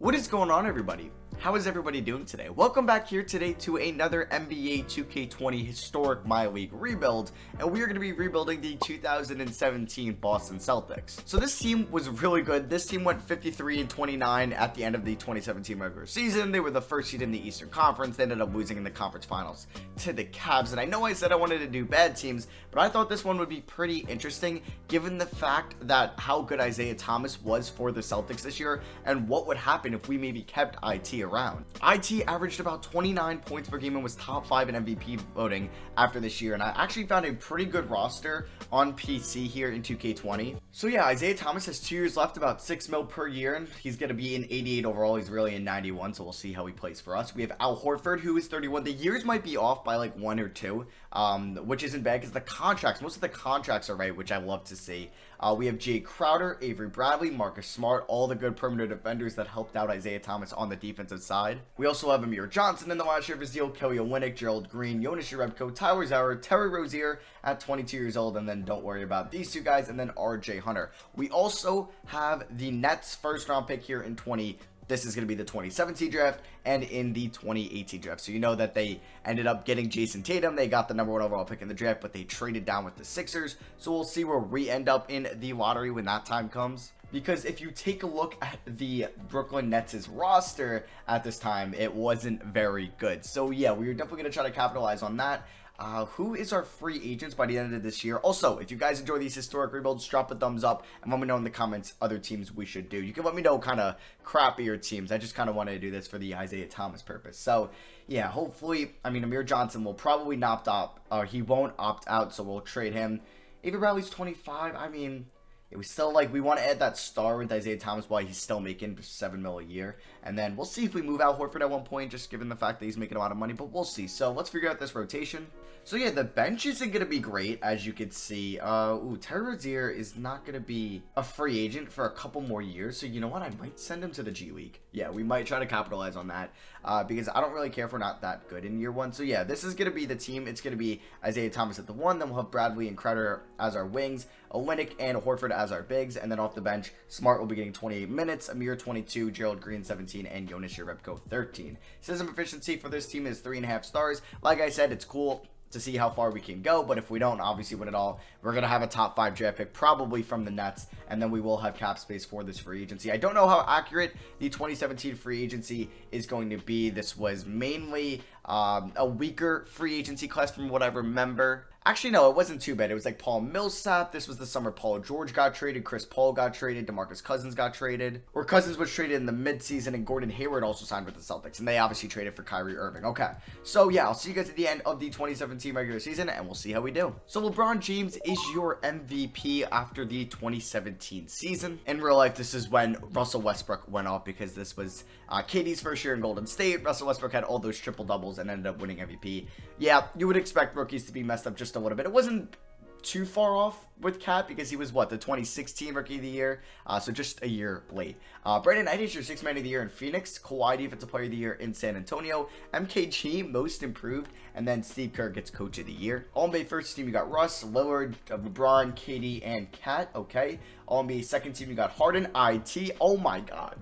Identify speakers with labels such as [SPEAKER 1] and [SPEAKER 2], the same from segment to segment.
[SPEAKER 1] What is going on, everybody? How is everybody doing today? Welcome back here today to another NBA 2K20 historic My League rebuild, and we are going to be rebuilding the 2017 Boston Celtics. So this team was really good. This team went 53-29 at the end of the 2017 regular season. They were the first seed in the Eastern Conference. They ended up losing in the conference finals to the Cavs, and I know I said I wanted to do bad teams, but I thought this one would be pretty interesting given the fact that how good Isaiah Thomas was for the Celtics this year and what would happen if we maybe kept IT around. IT averaged about 29 points per game and was top 5 in MVP voting after this year, and I actually found a pretty good roster on PC here in 2K20. So yeah, Isaiah Thomas has 2 years left, about 6 mil per year, and he's going to be in 88 overall. He's really in 91, so we'll see how he plays for us. We have Al Horford, who is 31. The years might be off by like 1 or 2, which isn't bad because the contracts, most of the contracts are right, which I love to see. We have Jay Crowder, Avery Bradley, Marcus Smart, all the good perimeter defenders that helped out Isaiah Thomas on the defensive side. We also have Amir Johnson in the last year of his deal, Kelly Olynyk, Gerald Green, Jonas Jerebko, Tyler Zeller, Terry Rozier at 22 years old, and then don't worry about these 2 guys, and then RJ Hunter. We also have the Nets first round pick here in This is going to be the 2017 draft and in the 2018 draft. So you know that they ended up getting Jason Tatum. They got the #1 overall pick in the draft, but they traded down with the Sixers. So we'll see where we end up in the lottery when that time comes. Because if you take a look at the Brooklyn Nets' roster at this time, it wasn't very good. So yeah, we are definitely going to try to capitalize on that. Who is our free agents by the end of this year? Also, if you guys enjoy these historic rebuilds, drop a thumbs up and let me know in the comments other teams we should do. You can let me know kind of crappier teams. I just kind of wanted to do this for the Isaiah Thomas purpose. So yeah, hopefully, I mean, Amir Johnson will probably not opt, or he won't opt out, so we'll trade him. Avery Bradley's 25. I mean, it was still like we want to add that star with Isaiah Thomas while he's still making 7 mil a year. And then we'll see if we move Al Horford at one point, just given the fact that he's making a lot of money, but we'll see. So let's figure out this rotation. So yeah, the bench isn't going to be great, as you can see. Terry Rozier is not going to be a free agent for a couple more years. So you know what? I might send him to the G League. Yeah, we might try to capitalize on that because I don't really care if we're not that good in year 1. So yeah, this is going to be the team. It's going to be Isaiah Thomas at the 1. Then we'll have Bradley and Crowder as our wings, Olynyk and Horford as our bigs. And then off the bench, Smart will be getting 28 minutes, Amir 22, Gerald Green 17, and Jonas Jerebko 13. System efficiency for this team is 3.5 stars. Like I said, it's cool to see how far we can go, but if we don't obviously win it all, we're going to have a top 5 draft pick probably from the Nets, and then we will have cap space for this free agency. I don't know how accurate the 2017 free agency is going to be. This was mainly a weaker free agency class from what I remember. Actually, no, it wasn't too bad. It was like Paul Millsap. This was the summer Paul George got traded. Chris Paul got traded. DeMarcus Cousins got traded. Or Cousins was traded in the midseason, and Gordon Hayward also signed with the Celtics. And they obviously traded for Kyrie Irving. Okay, so yeah, I'll see you guys at the end of the 2017 regular season, and we'll see how we do. So LeBron James is your MVP after the 2017 season. In real life, this is when Russell Westbrook went off because this was KD's first year in Golden State. Russell Westbrook had all those triple doubles and ended up winning MVP. Yeah, you would expect rookies to be messed up just a little bit. It wasn't too far off with Cat because he was what, the 2016 rookie of the year, so just a year late. Brandon Knight is your 6th man of the year in Phoenix, Kawhi defensive player of the year in San Antonio, MKG most improved, and then Steve Kerr gets coach of the year. All-NBA first team, you got Russ, Lillard, LeBron, KD, and Cat. Okay. All-NBA second team, you got Harden, IT. Oh my god.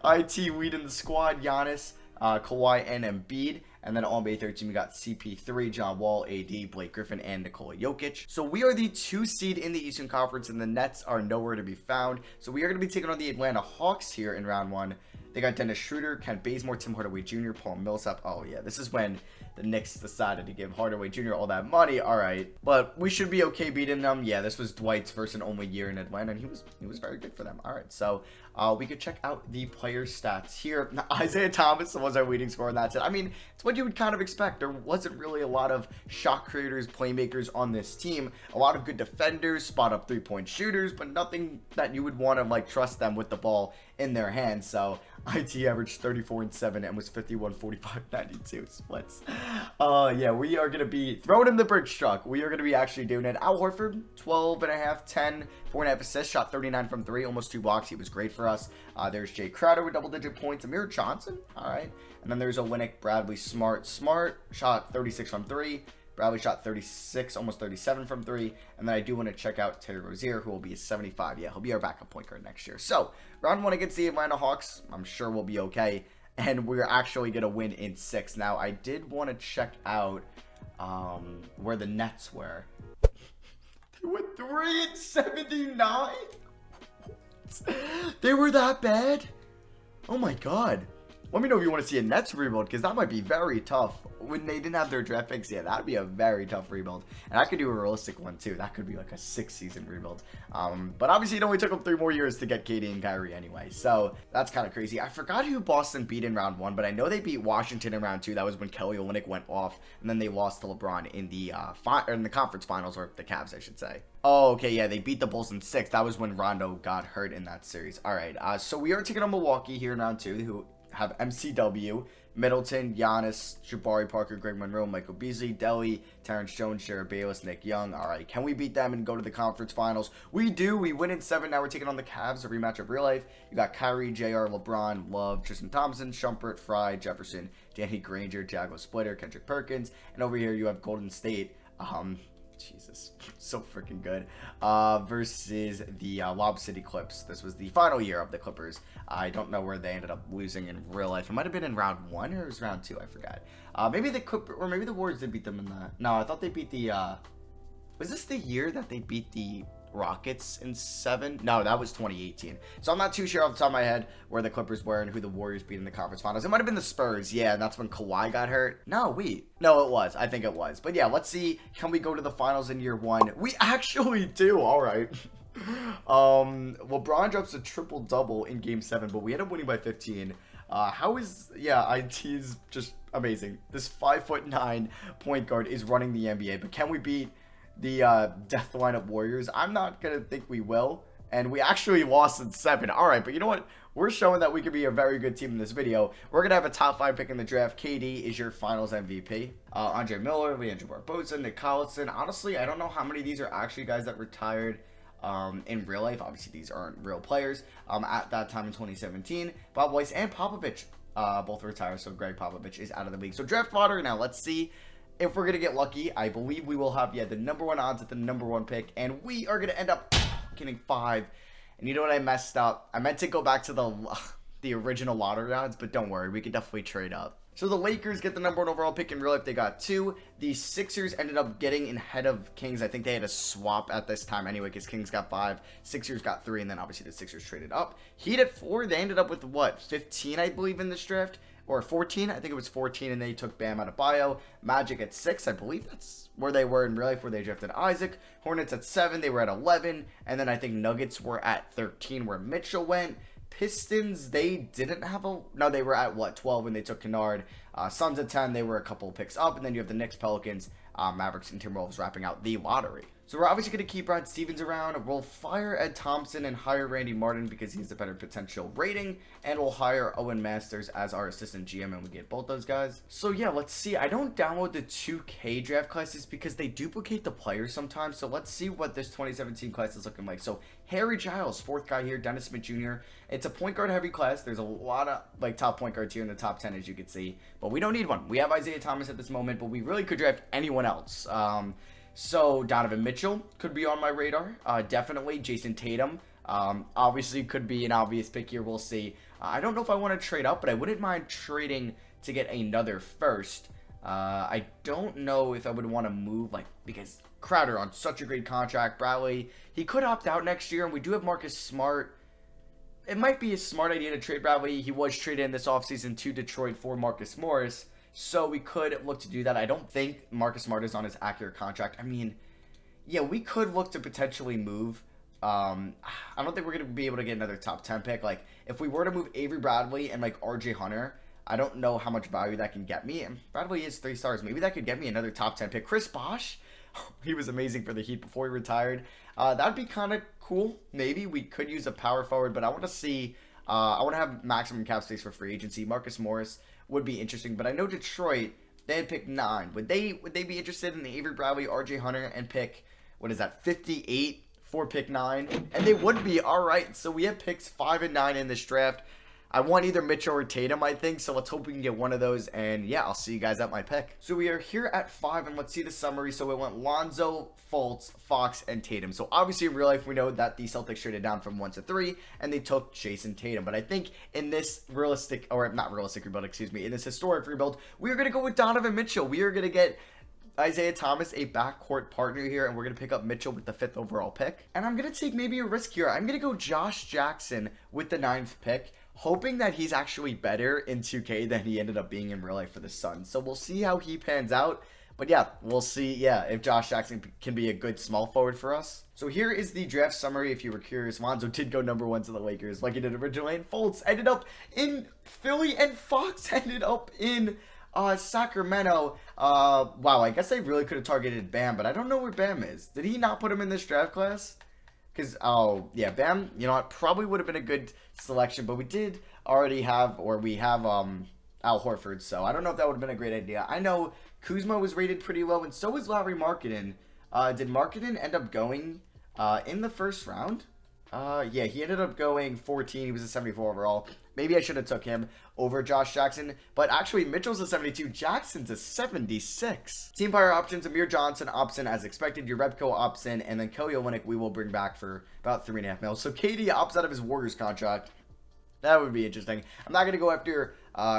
[SPEAKER 1] IT leading the squad, Giannis, Kawhi, and Embiid. And then all-NBA third team, we got CP3, John Wall, AD, Blake Griffin, and Nikola Jokic. So we are the 2 seed in the Eastern Conference, and the Nets are nowhere to be found. So we are going to be taking on the Atlanta Hawks here in round 1. They got Dennis Schroeder, Kent Bazemore, Tim Hardaway Jr., Paul Millsap. Oh yeah, this is when the Knicks decided to give Hardaway Jr. all that money. All right, but we should be okay beating them. Yeah, this was Dwight's first and only year in Atlanta, and he was very good for them. All right, so we could check out the player stats here. Now, Isaiah Thomas was our leading scorer, and that's it. I mean, it's what you would kind of expect. There wasn't really a lot of shot creators, playmakers on this team. A lot of good defenders, spot up 3-point shooters, but nothing that you would want to like trust them with the ball in their hands. So IT averaged 34-7 and was 51-45-92 splits. Yeah, we are going to be throwing in the bridge truck. We are going to be actually doing it. Al Horford, 12.5, 10, 4.5 assists, shot 39 from 3, almost 2 blocks. He was great for us. There's Jay Crowder with double-digit points. Amir Johnson, all right. And then there's Olynyk, Bradley, Smart. Smart shot 36 from 3. Bradley shot 36, almost 37 from 3. And then I do want to check out Terry Rozier, who will be a 75. Yeah, he'll be our backup point guard next year. So, round 1 against the Atlanta Hawks, I'm sure we'll be okay. And we're actually going to win in 6. Now, I did want to check out where the Nets were. They were 3-79? They were that bad? Oh my god. Let me know if you want to see a Nets rebuild, because that might be very tough. When they didn't have their draft picks, yeah, that'd be a very tough rebuild. And I could do a realistic one, too. That could be like a 6-season rebuild. But obviously, it only took them 3 more years to get KD and Kyrie anyway. So, that's kind of crazy. I forgot who Boston beat in round 1, but I know they beat Washington in round 2. That was when Kelly Olynyk went off. And then they lost to LeBron in the conference finals, or the Cavs, I should say. Oh, okay, yeah, they beat the Bulls in 6. That was when Rondo got hurt in that series. All right, so we are taking on Milwaukee here in round 2, who have MCW, Middleton, Giannis, Jabari Parker, Greg Monroe, Michael Beasley, Delly, Terrence Jones, Jared Bayless, Nick Young. All right, can we beat them and go to the conference finals? We do. We win in 7. Now we're taking on the Cavs, a rematch of real life. You got Kyrie, JR, LeBron, Love, Tristan Thompson, Shumpert, Fry, Jefferson, Danny Granger, Jago Splitter, Kendrick Perkins. And over here you have Golden State. Jesus, so freaking good. Versus the Lob City Clips. This was the final year of the Clippers. I don't know where they ended up losing in real life. It might have been in round 1 or it was round 2. I forgot. Maybe the Clippers, or maybe the Warriors did beat them in the. No, I thought they beat the. Was this the year that they beat the Rockets in 7? No, that was 2018. So I'm not too sure off the top of my head where the Clippers were and who the Warriors beat in the conference finals. It might have been the Spurs. Yeah, and that's when Kawhi got hurt. No, wait. No, it was. I think it was. But yeah, let's see. Can we go to the finals in year 1? We actually do. All right. LeBron drops a triple-double in game 7, but we end up winning by 15. How is, yeah, IT's just amazing. This 5'9" point guard is running the NBA, but can we beat the Death Lineup Warriors? I'm not gonna think we will, and we actually lost in 7. All right, but you know what? We're showing that we could be a very good team in this video. We're gonna have a top 5 pick in the draft. KD is your Finals MVP. Andre Miller, Leandro Barbosa, Nick Collison. Honestly, I don't know how many of these are actually guys that retired in real life. Obviously, these aren't real players. At that time in 2017, Bob Weiss and Popovich both retired, so Greg Popovich is out of the league. So draft lottery now. Let's see if we're going to get lucky. I believe we will have, yeah, the number 1 odds at the number 1 pick. And we are going to end up getting 5. And you know what I messed up? I meant to go back to the original lottery odds, but don't worry. We can definitely trade up. So the Lakers get the number 1 overall pick in real life. They got 2. The Sixers ended up getting ahead of Kings. I think they had a swap at this time anyway, because Kings got 5. Sixers got 3. And then obviously the Sixers traded up. Heat at 4. They ended up with, what, 15, I believe, in this draft? Or 14, I think it was 14, and they took Bam Adebayo. Magic at 6, I believe that's where they were in real life, where they drafted Isaac. Hornets at 7, they were at 11, and then I think Nuggets were at 13, where Mitchell went. Pistons, they didn't have a, no, they were at, what, 12 when they took Kennard. Suns at 10, they were a couple of picks up, and then you have the Knicks, Pelicans, Mavericks, and Timberwolves wrapping out the lottery. So we're obviously going to keep Brad Stevens around. We'll fire Ed Thompson and hire Randy Martin because he has a better potential rating. And we'll hire Owen Masters as our assistant GM, and we get both those guys. So yeah, let's see. I don't download the 2K draft classes because they duplicate the players sometimes. So let's see what this 2017 class is looking like. So Harry Giles, 4th guy here, Dennis Smith Jr. It's a point guard heavy class. There's a lot of like top point guards here in the top 10, as you can see. But we don't need one. We have Isaiah Thomas at this moment, but we really could draft anyone else. So Donovan Mitchell could be on my radar. Definitely Jason Tatum. Obviously could be an obvious pick here. We'll see. I don't know if I want to trade up, but I wouldn't mind trading to get another first. I don't know if I would want to move, like, because Crowder on such a great contract. Bradley, he could opt out next year, and we do have Marcus Smart. It might be a smart idea to trade Bradley. He was traded in this offseason to Detroit for Marcus Morris. So we could look to do that. I don't think Marcus Smart is on his accurate contract. I mean, yeah, we could look to potentially move. I don't think we're going to be able to get another top 10 pick. Like, if we were to move Avery Bradley and, like, RJ Hunter, I don't know how much value that can get me. And Bradley is 3 stars. Maybe that could get me another top 10 pick. Chris Bosh, he was amazing for the Heat before he retired. That'd be kind of cool. Maybe we could use a power forward, but I want to see, I want to have maximum cap space for free agency. Marcus Morris would be interesting, but I know Detroit, they had picked 9. Would they be interested in the Avery Bradley, RJ Hunter, and pick, what is that, 58 for pick 9? And they would be. All right, so we have picks 5 and 9 in this draft. I want either Mitchell or Tatum, I think. So let's hope we can get one of those. And yeah, I'll see you guys at my pick. So we are here at 5, and let's see the summary. So it went Lonzo, Fultz, Fox, and Tatum. So obviously in real life, we know that the Celtics traded down from 1 to 3, and they took Jason Tatum. But I think in this realistic, or not realistic rebuild, excuse me, in this historic rebuild, we are going to go with Donovan Mitchell. We are going to get Isaiah Thomas, a backcourt partner here, and we're going to pick up Mitchell with the 5th overall pick. And I'm going to take maybe a risk here. I'm going to go Josh Jackson with the 9th pick, hoping that he's actually better in 2K than he ended up being in real life for the Suns. So we'll see how he pans out. But yeah, we'll see, if Josh Jackson can be a good small forward for us. So here is the draft summary, if you were curious. Lonzo did go number 1 to the Lakers, like he did originally. And Fultz ended up in Philly, and Fox ended up in Sacramento. Wow, I guess they really could have targeted Bam, but I don't know where Bam is. Did he not put him in this draft class? Because, oh, yeah, Bam, you know what, probably would have been a good selection, but we did already have, or we have, Al Horford, so I don't know if that would have been a great idea. I know Kuzma was rated pretty low, and so was Lauri Markkanen. Did Markkanen end up going, in the first round? Yeah, he ended up going 14. He was a 74 overall. Maybe I should have took him over Josh Jackson. But actually, Mitchell's a 72. Jackson's a 76. Team player options, Amir Johnson opts in as expected. Jerebko opts in. And then Kelly Olynyk we will bring back for about $3.5 million. So KD opts out of his Warriors contract. That would be interesting. I'm not going to go after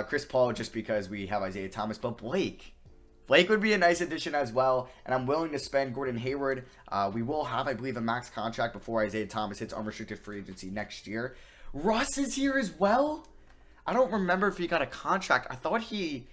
[SPEAKER 1] Chris Paul just because we have Isaiah Thomas. But Blake would be a nice addition as well, and I'm willing to spend Gordon Hayward. We will have, I believe, a max contract before Isaiah Thomas hits unrestricted free agency next year. Russ is here as well. I don't remember if he got a contract. I thought he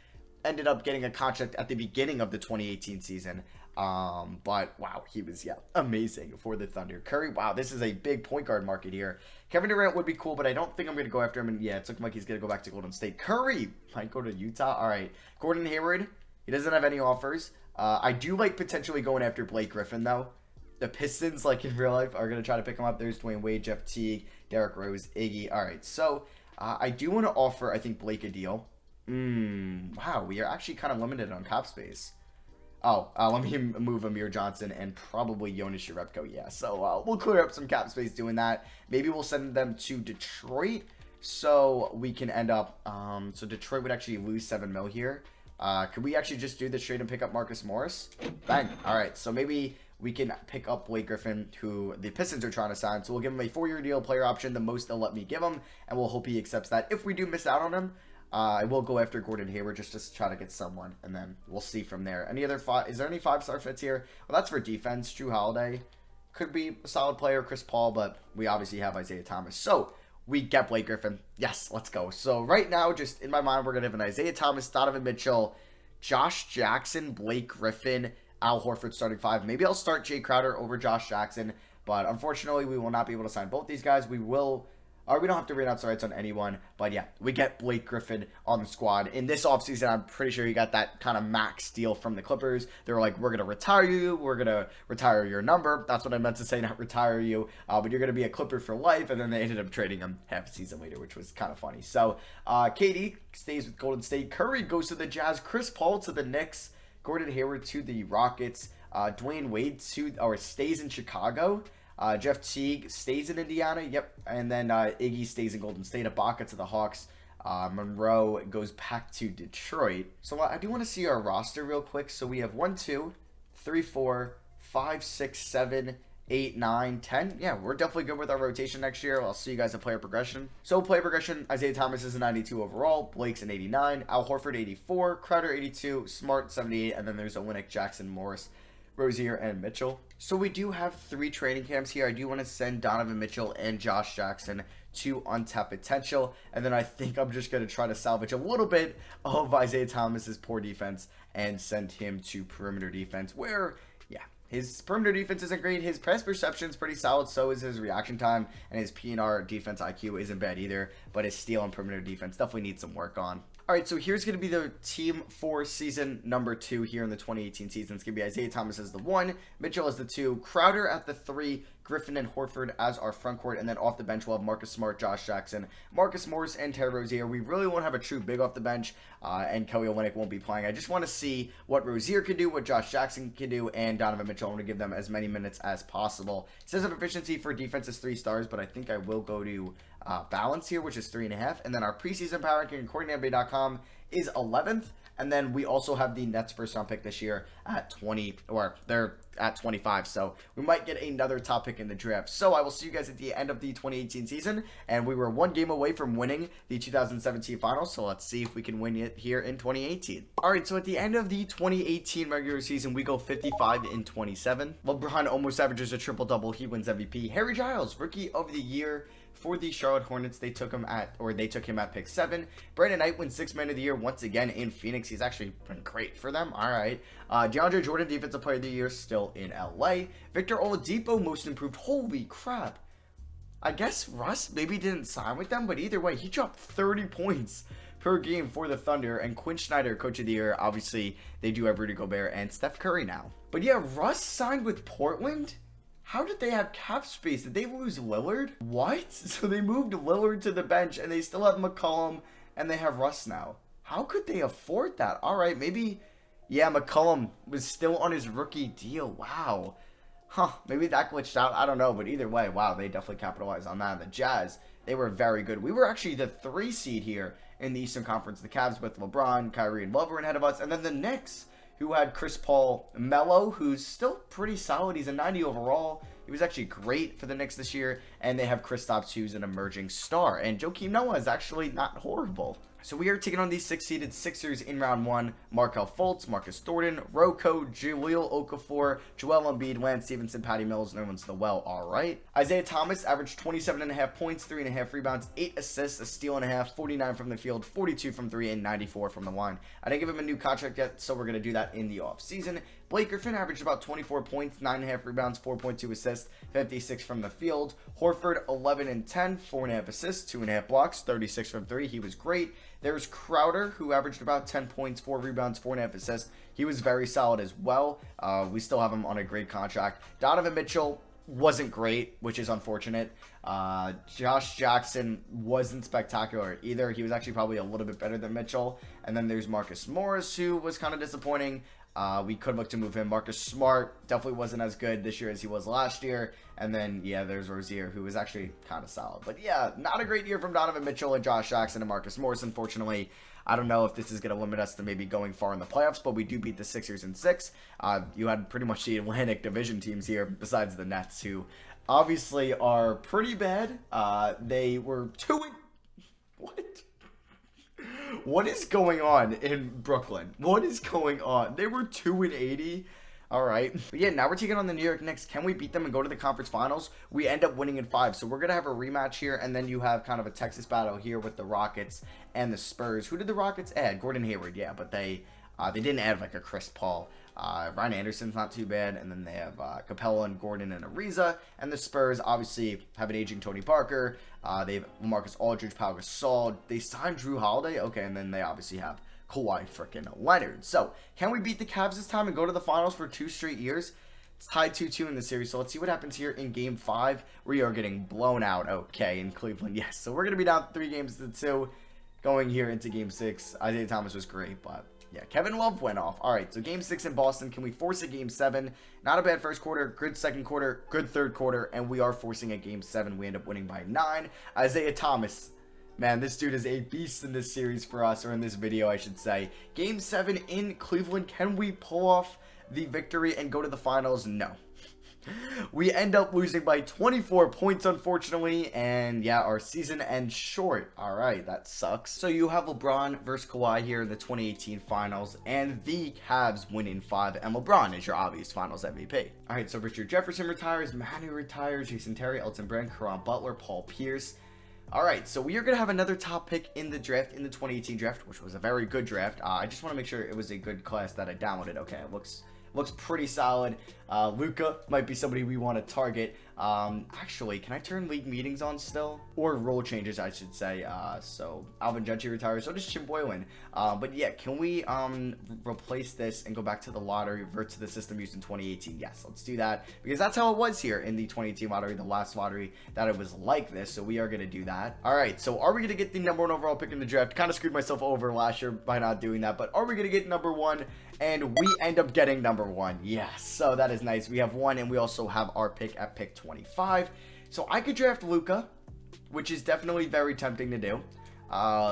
[SPEAKER 1] ended up getting a contract at the beginning of the 2018 season. But wow, he was, amazing for the Thunder. Curry, wow, this is a big point guard market here. Kevin Durant would be cool, but I don't think I'm going to go after him. And yeah, it's looking like he's going to go back to Golden State. Curry might go to Utah. All right, Gordon Hayward. He doesn't have any offers. I do like potentially going after Blake Griffin, though. The Pistons, like in real life, are going to try to pick him up. There's Dwayne Wade, Jeff Teague, Derrick Rose, Iggy. All right, so I do want to offer, I think, Blake a deal. Wow, we are actually kind of limited on cap space. Oh, let me move Amir Johnson and probably Jonas Jerebko. Yeah, so we'll clear up some cap space doing that. Maybe we'll send them to Detroit so we can end up... so Detroit would actually lose $7 million here. Could we actually just do this trade and pick up Marcus Morris? Bang. All right, so maybe we can pick up Blake Griffin, who the Pistons are trying to sign. So we'll give him a 4-year deal, player option, the most they'll let me give him, and we'll hope he accepts that. If we do miss out on him, I will go after Gordon Hayward just to try to get someone, and then we'll see from there. Any other is there any 5-star fits here? Well, that's for defense. Drew Holiday could be a solid player, Chris Paul, but we obviously have Isaiah Thomas. So we get Blake Griffin. Yes, let's go. So right now, just in my mind, we're going to have an Isaiah Thomas, Donovan Mitchell, Josh Jackson, Blake Griffin, Al Horford starting 5. Maybe I'll start Jay Crowder over Josh Jackson, but unfortunately, we will not be able to sign both these guys. We will... Or we don't have to renounce the rights on anyone. But yeah, we get Blake Griffin on the squad. In this offseason, I'm pretty sure he got that kind of max deal from the Clippers. They were like, we're going to retire you. We're going to retire your number. That's what I meant to say, not retire you. But you're going to be a Clipper for life. And then they ended up trading him half a season later, which was kind of funny. So KD stays with Golden State. Curry goes to the Jazz. Chris Paul to the Knicks. Gordon Hayward to the Rockets. Dwayne Wade stays in Chicago. Jeff Teague stays in Indiana. Yep. And then Iggy stays in Golden State. Ibaka to the Hawks. Monroe goes back to Detroit. So I do want to see our roster real quick. So we have 1, 2, 3, 4, 5, 6, 7, 8, 9, 10. Yeah, we're definitely good with our rotation next year. I'll see you guys at player progression. So player progression, Isaiah Thomas is a 92 overall. Blake's an 89. Al Horford 84. Crowder 82. Smart 78. And then there's Olynyk, Jackson, Morris, Rozier, and Mitchell. So we do have 3 training camps here. I do want to send Donovan Mitchell and Josh Jackson to untapped potential. And then I think I'm just going to try to salvage a little bit of Isaiah Thomas's poor defense and send him to perimeter defense where, yeah, his perimeter defense isn't great. His pass perception is pretty solid. So is his reaction time, and his PNR defense IQ isn't bad either. But his steal and perimeter defense definitely needs some work on. All right, so here's going to be the team for season number 2 here in the 2018 season. It's going to be Isaiah Thomas as the 1, Mitchell as the 2, Crowder at the 3, Griffin and Horford as our front court, and then off the bench we'll have Marcus Smart, Josh Jackson, Marcus Morris, and Terry Rozier. We really won't have a true big off the bench, and Kelly Olynyk won't be playing. I just want to see what Rozier can do, what Josh Jackson can do, and Donovan Mitchell. I want to give them as many minutes as possible. It says of efficiency for defense is 3 stars, but I think I will go to balance here, which is 3.5. And then our preseason power ranking according to NBA.com is 11th. And then we also have the Nets first round pick this year at 20, or they're at 25. So we might get another top pick in the draft. So I will see you guys at the end of the 2018 season. And we were one game away from winning the 2017 finals. So let's see if we can win it here in 2018. All right, so at the end of the 2018 regular season, we go 55-27. LeBron almost averages a triple-double. He wins MVP. Harry Giles, Rookie of the Year for the Charlotte Hornets. They took him at pick 7. Brandon Knight wins 6th Man of the Year once again in Phoenix. He's actually been great for them. All right. DeAndre Jordan, Defensive Player of the Year, still in LA. Victor Oladipo, Most Improved. Holy crap. I guess Russ maybe didn't sign with them, but either way, he dropped 30 points per game for the Thunder. And Quinn Snyder, Coach of the Year. Obviously, they do have Rudy Gobert and Steph Curry now. But yeah, Russ signed with Portland. How did they have cap space? Did they lose Lillard? What? So they moved Lillard to the bench and they still have McCollum and they have Russ now. How could they afford that? All right, maybe, yeah, McCollum was still on his rookie deal. Wow. Huh, maybe that glitched out. I don't know, but either way, wow, they definitely capitalized on that. And the Jazz, they were very good. We were actually the 3 seed here in the Eastern Conference. The Cavs with LeBron, Kyrie, and Love were ahead of us. And then the Knicks, who had Chris Paul, Melo, who's still pretty solid. He's a 90 overall. He was actually great for the Knicks this year. And they have Kristaps, who's an emerging star. And Joakim Noah is actually not horrible. So we are taking on these 6-seeded Sixers in round 1. Markelle Fultz, Marcus Thornton, Rocco, Jahlil Okafor, Joel Embiid, Lance Stevenson, Patty Mills, no one's the well. All right. Isaiah Thomas averaged 27.5 points, 3.5 rebounds, 8 assists, a steal and a half, 49 from the field, 42 from 3, and 94 from the line. I didn't give him a new contract yet, so we're going to do that in the offseason. Blake Griffin averaged about 24 points, 9.5 rebounds, 4.2 assists, 56 from the field. Horford, 11 and 10, 4.5 assists, 2.5 blocks, 36 from 3. He was great. There's Crowder, who averaged about 10 points, 4 rebounds, 4.5 assists. He was very solid as well. We still have him on a great contract. Donovan Mitchell wasn't great, which is unfortunate. Josh Jackson wasn't spectacular either. He was actually probably a little bit better than Mitchell. And then there's Marcus Morris, who was kind of disappointing. We could look to move him. Marcus Smart definitely wasn't as good this year as he was last year. And then, yeah, there's Rozier, who was actually kind of solid. But, yeah, not a great year from Donovan Mitchell and Josh Jackson and Marcus Morris, unfortunately. I don't know if this is going to limit us to maybe going far in the playoffs, but we do beat the Sixers in 6. You had pretty much the Atlantic Division teams here, besides the Nets, who obviously are pretty bad. They were 2 and... What? What is going on in Brooklyn? What is going on? They were 2 and 80. All right. But yeah, now we're taking on the New York Knicks. Can we beat them and go to the conference finals? We end up winning in 5. So we're going to have a rematch here. And then you have kind of a Texas battle here with the Rockets and the Spurs. Who did the Rockets add? Gordon Hayward, yeah. But they didn't add like a Chris Paul. Ryan Anderson's not too bad. And then they have Capella and Gordon and Ariza. And the Spurs obviously have an aging Tony Parker. They have Marcus Aldridge, Pau Gasol. They signed Drew Holiday. Okay, and then they obviously have Kawhi freaking Leonard. So, can we beat the Cavs this time and go to the finals for 2 straight years? It's tied 2-2 in the series, so let's see what happens here in Game 5. We are getting blown out, okay, in Cleveland. Yes, so we're going to be down 3-2 going here into Game 6. Isaiah Thomas was great, but yeah, Kevin Love went off. All right, so Game 6 in Boston. Can we force a Game 7? Not a bad first quarter, good second quarter, good third quarter, and we are forcing a Game 7. We end up winning by 9. Isaiah Thomas, man, this dude is a beast in this series for us, or in this video, I should say. Game 7 in Cleveland. Can we pull off the victory and go to the finals? No. We end up losing by 24 points, unfortunately, and yeah, our season ends short. All right, that sucks. So you have LeBron versus Kawhi here in the 2018 finals, and the Cavs win in 5, and LeBron is your obvious finals MVP. All right, so Richard Jefferson retires, Manu retires, Jason Terry, Elton Brand, Caron Butler, Paul Pierce. All right, so we are going to have another top pick in the draft, in the 2018 draft, which was a very good draft. I just want to make sure it was a good class that I downloaded. Okay, it looks pretty solid. Luka might be somebody we want to target. Actually, can I turn league meetings on still? Or role changes, I should say. So Alvin Gentry retires, so does Jim Boylan. But yeah, can we replace this and go back to the lottery, revert to the system used in 2018? Yes, let's do that, because that's how it was here in the 2018 lottery, the last lottery that it was like this. So we are going to do that. All right, so are we going to get the #1 overall pick in the draft? Kind of screwed myself over last year by not doing that, but are we going to get #1? And we end up getting #1. Yes, so that is nice. We have 1, and we also have our pick at pick 25. So I could draft Luka. which is definitely very tempting to do.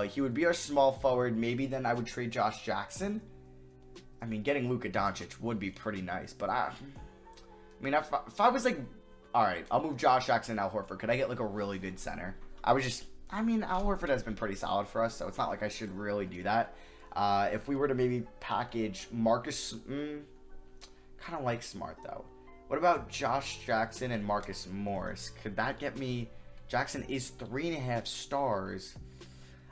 [SPEAKER 1] He would be our small forward. Maybe then I would trade Josh Jackson. I mean, getting Luka Doncic would be pretty nice, but I mean, if I was like, all right, I'll move Josh Jackson and Al Horford. Could I get like a really good center? Al Horford has been pretty solid for us, so it's not like I should really do that. If we were to maybe package Marcus, kind of like Smart though. What about Josh Jackson and Marcus Morris? Could that get me? Jackson is 3.5 stars.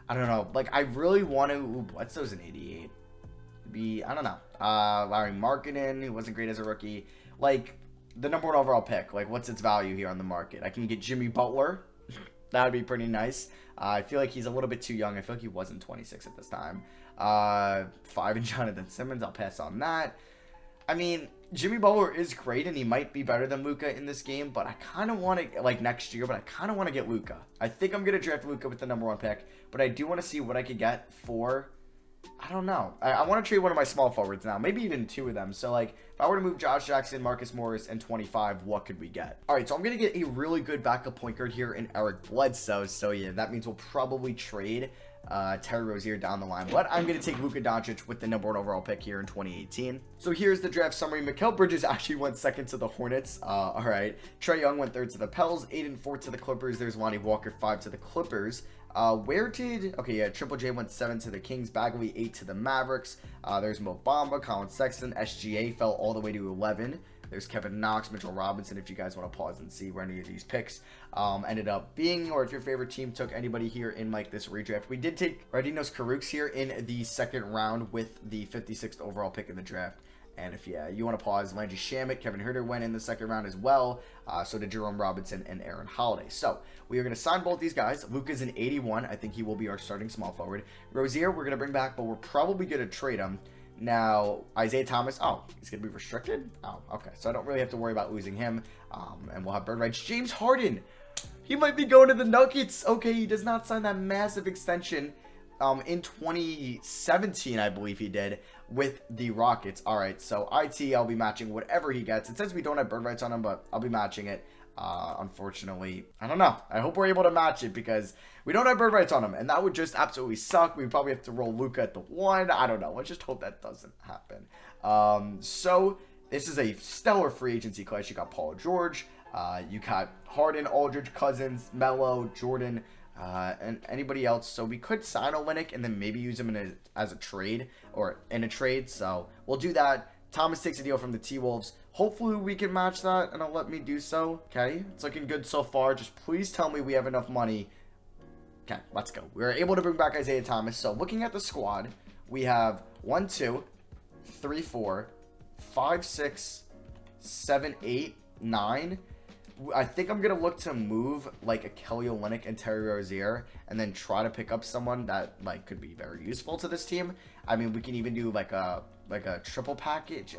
[SPEAKER 1] I don't know. Like, I really want to. Ooh, Bledsoe's an 88. I don't know. Larry Markkinen, who wasn't great as a rookie. Like, the number 1 overall pick. Like, what's its value here on the market? I can get Jimmy Butler. That would be pretty nice. I feel like he's a little bit too young. I feel like he wasn't 26 at this time. 5 and Jonathan Simmons. I'll pass on that. I mean, Jimmy Butler is great, and he might be better than Luka in this game, but I kind of want to, like, next year, but I kind of want to get Luka. I think I'm going to draft Luka with the number 1 pick, but I do want to see what I could get for, I don't know. I want to trade one of my small forwards now, maybe even 2 of them. So, like, if I were to move Josh Jackson, Marcus Morris, and 25, what could we get? All right, so I'm going to get a really good backup point guard here in Eric Bledsoe. So, yeah, that means we'll probably trade Terry Rozier down the line, but I'm going to take Luka Doncic with the number 1 overall pick here in 2018. So here's the draft summary. Mikal Bridges actually went 2nd to the Hornets. All right. Trae Young went 3rd to the Pels, Aiden 4th to the Clippers. There's Lonnie Walker 5 to the Clippers. Triple J went 7 to the Kings, Bagley 8 to the Mavericks. There's Mo Bamba, Colin Sexton, SGA fell all the way to 11. There's Kevin Knox, Mitchell Robinson, if you guys want to pause and see where any of these picks ended up being, or if your favorite team took anybody here in like this redraft. We did take Radinos Karuks here in the 2nd round with the 56th overall pick in the draft. And if you want to pause, Landry Shamet, Kevin Huerter went in the 2nd round as well. So did Jerome Robinson and Aaron Holiday. So we are going to sign both these guys. Luka's an 81. I think he will be our starting small forward. Rozier, we're going to bring back, but we're probably going to trade him. Now, Isaiah Thomas, he's going to be restricted? Oh, okay. So I don't really have to worry about losing him. And we'll have bird rights. James Harden, he might be going to the Nuggets. Okay, he does not sign that massive extension in 2017, I believe he did, with the Rockets. All right, so I'll be matching whatever he gets. It says we don't have bird rights on him, but I'll be matching it. Unfortunately, I don't know. I hope we're able to match it because we don't have bird rights on him, and that would just absolutely suck. We'd probably have to roll Luka at the 1. I don't know. Let's just hope that doesn't happen. So this is a stellar free agency class. You got Paul George, you got Harden, Aldridge, Cousins, Melo, Jordan, and anybody else. So we could sign Olynyk and then maybe use him as a trade or in a trade. So we'll do that. Thomas takes a deal from the T-Wolves. Hopefully we can match that, and it'll let me do so. Okay, it's looking good so far. Just please tell me we have enough money. Okay, let's go. We were able to bring back Isaiah Thomas. So looking at the squad, we have 1, 2, 3, 4, 5, 6, 7, 8, 9. I think I'm going to look to move like a Kelly Olynyk and Terry Rozier and then try to pick up someone that like could be very useful to this team. I mean, we can even do like a triple package,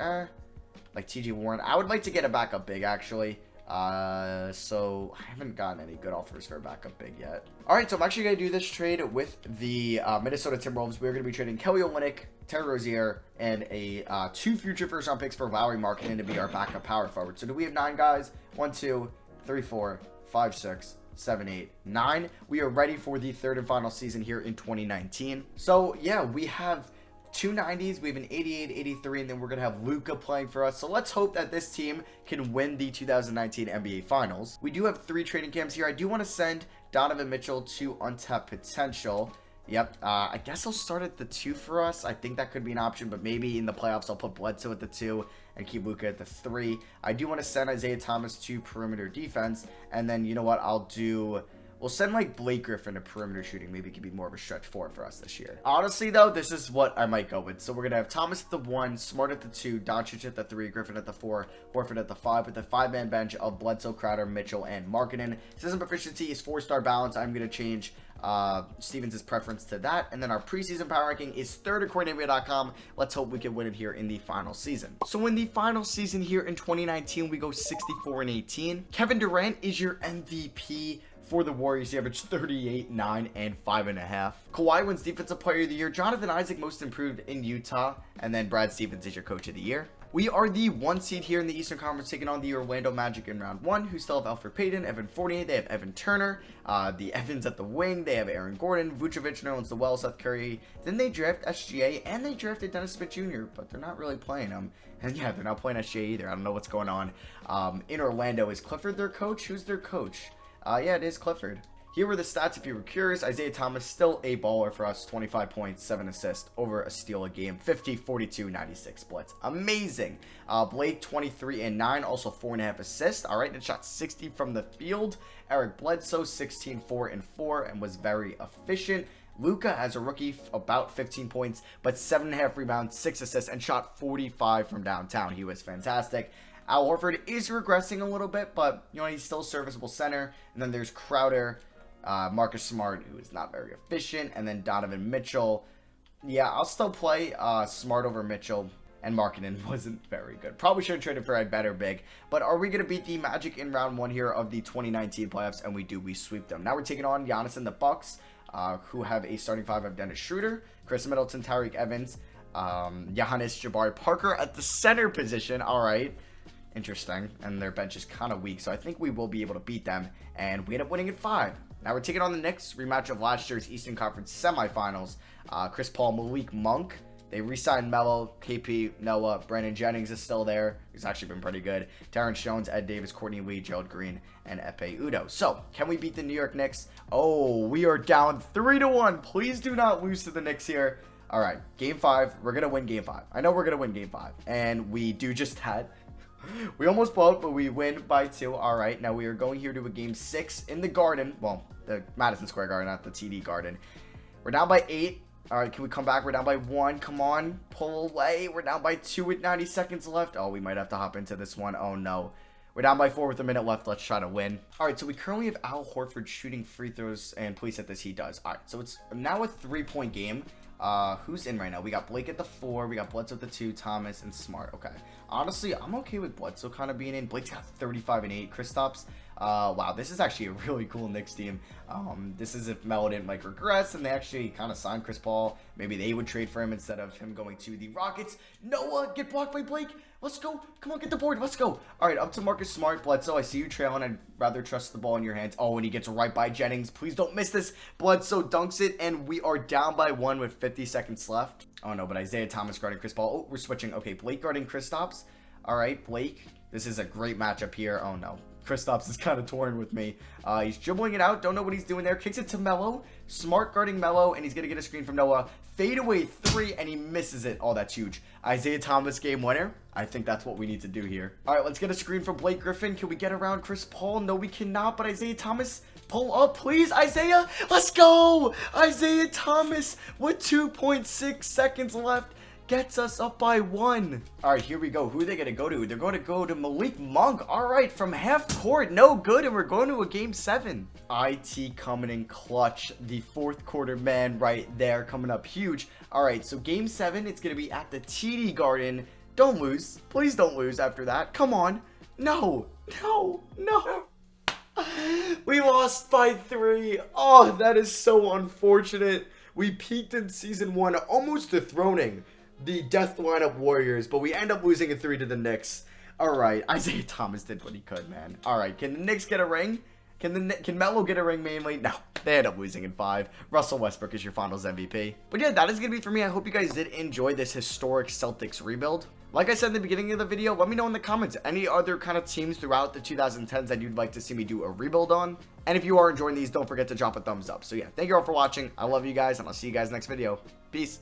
[SPEAKER 1] like TJ Warren. I would like to get a backup big actually. So I haven't gotten any good offers for a backup big yet. All right, so I'm actually going to do this trade with the Minnesota Timberwolves. We're going to be trading Kelly Olynyk, Terry Rozier, and a 2 future first-round picks for Lauri Markkinen to be our backup power forward. So do we have 9 guys? 1, 2, 3, 4, 5, 6, 7, 8, 9. We are ready for the 3rd and final season here in 2019. So yeah, we have 2 90s, we have an 88, 83, and then we're going to have Luka playing for us. So let's hope that this team can win the 2019 NBA Finals. We do have 3 training camps here. I do want to send Donovan Mitchell to untapped potential. Yep, I guess I'll start at the 2 for us. I think that could be an option, but maybe in the playoffs I'll put Bledsoe at the 2 and keep Luka at the 3. I do want to send Isaiah Thomas to perimeter defense, and then you know what, we'll send like Blake Griffin to perimeter shooting. Maybe it could be more of a stretch 4 for us this year. Honestly though, this is what I might go with. So we're going to have Thomas at the 1, Smart at the 2, Doncic at the 3, Griffin at the 4, Horford at the 5, with the 5-man bench of Bledsoe, Crowder, Mitchell, and Markkinen. System efficiency is 4-star balance. I'm going to change Stevens' preference to that. And then our preseason power ranking is 3rd according to NBA.com. Let's hope we can win it here in the final season. So in the final season here in 2019, we go 64-18. Kevin Durant is your MVP for the Warriors. He averaged 38, 9, and 5.5. Kawhi wins Defensive Player of the Year. Jonathan Isaac most improved in Utah. And then Brad Stevens is your Coach of the Year. We are the 1 seed here in the Eastern Conference, taking on the Orlando Magic in round 1, who still have Alfred Payton, Evan Fournier, they have Evan Turner, the Evans at the wing, they have Aaron Gordon, Vucevic, Nerlens Noel, Seth Curry. Then they draft SGA, and they drafted Dennis Smith Jr., but they're not really playing him. And yeah, they're not playing SGA either. I don't know what's going on. In Orlando, is Clifford their coach? Who's their coach? Yeah, it is Clifford. Here were the stats if you were curious. Isaiah Thomas, still a baller for us. 25 points, 7 assists, over a steal a game. 50, 42, 96 splits. Amazing. Blake, 23 and 9, also 4.5 assists. All right, and shot 60 from the field. Eric Bledsoe, 16, 4 and 4, and was very efficient. Luka, as a rookie, about 15 points, but 7.5 rebounds, 6 assists, and shot 45 from downtown. He was fantastic. Al Horford is regressing a little bit, but, you know, he's still a serviceable center. And then there's Crowder, Marcus Smart, who is not very efficient, and then Donovan Mitchell. Yeah, I'll still play Smart over Mitchell, and Markkanen wasn't very good. Probably should have traded for a better big, but are we going to beat the Magic in round 1 here of the 2019 playoffs? And we do. We sweep them. Now we're taking on Giannis and the Bucks, who have a starting 5 of Dennis Schroeder, Chris Middleton, Tyreek Evans, Giannis, Jabari Parker at the center position. All right. Interesting. And their bench is kind of weak, so I think we will be able to beat them, and we end up winning at 5. Now we're taking on the Knicks, rematch of last year's Eastern Conference semifinals. Chris Paul, Malik Monk. They re-signed Melo, KP, Noah, Brandon Jennings is still there. He's actually been pretty good. Terrence Jones, Ed Davis, Courtney Lee, Gerald Green, and Epe Udo. So, can we beat the New York Knicks? Oh, we are down 3-1. Please do not lose to the Knicks here. All right, Game 5. We're going to win Game 5. I know we're going to win Game 5, and we do just that. We almost blow it, but we win by 2. All right, now we are going here to a Game 6 in the Garden. Well, the Madison Square Garden, not the TD Garden. We're down by 8. All right, can we come back? We're down by 1. Come on, pull away. We're down by 2 with 90 seconds left. Oh, we might have to hop into this one. Oh, no. We're down by 4 with a minute left. Let's try to win. All right, so we currently have Al Horford shooting free throws, and please hit this. He does. All right, so it's now a 3-point game. Who's in right now? We got Blake at the 4. We got Bledsoe at the 2. Thomas and Smart. Okay. Honestly, I'm okay with Bledsoe kind of being in. Blake's got 35 and 8. Kristaps. Wow, this is actually a really cool Knicks team. This is if Melo didn't like regress and they actually kind of signed Chris Paul. Maybe they would trade for him instead of him going to the Rockets. Noah, get blocked by Blake. Let's go. Come on, get the board. Let's go. All right, up to Marcus Smart. Bledsoe, I see you trailing. I'd rather trust the ball in your hands. Oh, and he gets right by Jennings. Please don't miss this. Bledsoe dunks it, and we are down by 1 with 50 seconds left. Oh, no, but Isaiah Thomas guarding Chris Paul. Oh, we're switching. Okay, Blake guarding Kristaps. All right, Blake. This is a great matchup here. Oh, no. Kristaps is kind of torn with me. He's dribbling it out. Don't know what he's doing there. Kicks it to Melo. Smart guarding Melo, and he's going to get a screen from Noah. Fadeaway 3, and he misses it. Oh, that's huge. Isaiah Thomas game winner. I think that's what we need to do here. All right, let's get a screen from Blake Griffin. Can we get around Chris Paul? No, we cannot, but Isaiah Thomas, pull up, please. Isaiah, let's go. Isaiah Thomas with 2.6 seconds left. Gets us up by 1. All right, here we go. Who are they going to go to? They're going to go to Malik Monk. All right, from half court. No good, and we're going to a Game 7. IT coming in clutch. The 4th quarter man right there coming up huge. All right, so Game 7, it's going to be at the TD Garden. Don't lose. Please don't lose after that. Come on. No. No. No. We lost by 3. Oh, that is so unfortunate. We peaked in Season 1, almost dethroning the Death Lineup Warriors, but we end up losing a 3 to the Knicks. All right, Isaiah Thomas did what he could, man. All right, can the Knicks get a ring? Can Melo get a ring mainly? No, they end up losing in 5. Russell Westbrook is your finals MVP. But yeah, that is going to be for me. I hope you guys did enjoy this historic Celtics rebuild. Like I said in the beginning of the video, let me know in the comments any other kind of teams throughout the 2010s that you'd like to see me do a rebuild on. And if you are enjoying these, don't forget to drop a thumbs up. So yeah, thank you all for watching. I love you guys, and I'll see you guys next video. Peace.